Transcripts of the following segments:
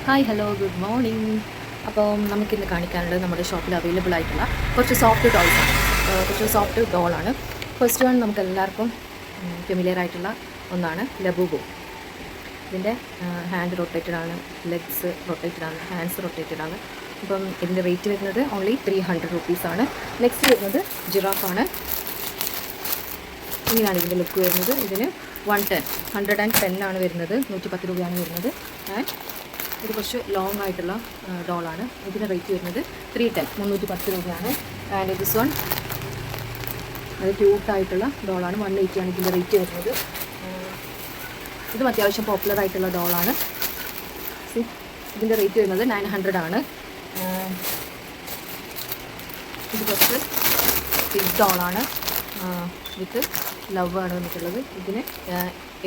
Hi hello good morning. അപ്പം നമുക്കിന്ന് കാണിക്കാനുള്ളത് നമ്മുടെ ഷോപ്പിൽ അവൈലബിൾ ആയിട്ടുള്ള കുറച്ച് സോഫ്റ്റ് ടോയ്സാണ്. കുറച്ച് സോഫ്റ്റ് ഡോളാണ്. ഫസ്റ്റ് വൺ നമുക്ക് എല്ലാവർക്കും ഫെമിലിയർ ആയിട്ടുള്ള ഒന്നാണ് ലബൂബു. ഇതിൻ്റെ ഹാൻഡ് റൊട്ടേറ്റഡ് ആണ്, ലെഗ്സ് റൊട്ടേറ്റഡ് ആണ്, ഹാൻഡ്സ് റൊട്ടേറ്റഡ് ആണ്. അപ്പം ഇതിൻ്റെ റേറ്റ് വരുന്നത് ഓൺലി 300 റുപ്പീസാണ്. നെക്സ്റ്റ് വരുന്നത് ജിറാഫാണ്. ഇങ്ങനെയാണ് ഇതിൻ്റെ ലുക്ക് വരുന്നത്. ഇതിന് 110 ആണ് വരുന്നത്, 110 രൂപയാണ് വരുന്നത്. ആൻഡ് ഇത് കുറച്ച് ലോങ് ആയിട്ടുള്ള ഡോളാണ്. ഇതിന് റേറ്റ് വരുന്നത് 310 രൂപയാണ്. ആൻഡ് ദിസ് വൺ അത് ക്യൂട്ടായിട്ടുള്ള ഡോളാണ്, 180 ആണ് ഇതിൻ്റെ റേറ്റ് വരുന്നത്. ഇതും അത്യാവശ്യം പോപ്പുലർ ആയിട്ടുള്ള ഡോളാണ്. ഇതിൻ്റെ റേറ്റ് വരുന്നത് 900 ആണ്. ഇത് കുറച്ച് ബിഗ് ഡോളാണ്, വിത്ത് ലവ് ആണ് വന്നിട്ടുള്ളത്. ഇതിന്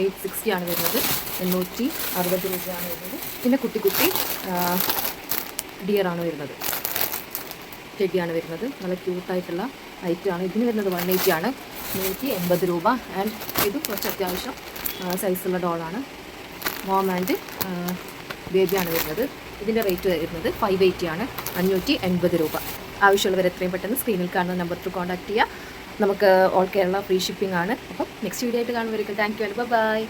860 ആണ് വരുന്നത്, 860 രൂപയാണ് വരുന്നത്. പിന്നെ കുട്ടി കുട്ടി ഡിയറാണ് വരുന്നത്, ചെടിയാണ് വരുന്നത്. നല്ല ക്യൂട്ടായിട്ടുള്ള ഐറ്റമാണ്. ഇതിന് വരുന്നത് 180 ആണ്, 180 രൂപ. ആൻഡ് ഇത് കുറച്ച് അത്യാവശ്യം സൈസുള്ള ഡോളാണ്, മോം ആൻഡ് ബേബിയാണ് വരുന്നത്. ഇതിൻ്റെ റേറ്റ് വരുന്നത് 580 ആണ്, 580 രൂപ. ആവശ്യമുള്ളവർ എത്രയും പെട്ടെന്ന് സ്ക്രീനിൽ കാണുന്ന നമ്പർ ത്രൂ കോൺടാക്ട് ചെയ്യുക. നമുക്ക് ഓൾ കേരള ഫ്രീ ഷിപ്പിംഗ് ആണ്. അപ്പം നെക്സ്റ്റ് വീഡിയോ ആയിട്ട് കാണുന്നവർക്ക് താങ്ക് യു ആൻഡ് ബൈ.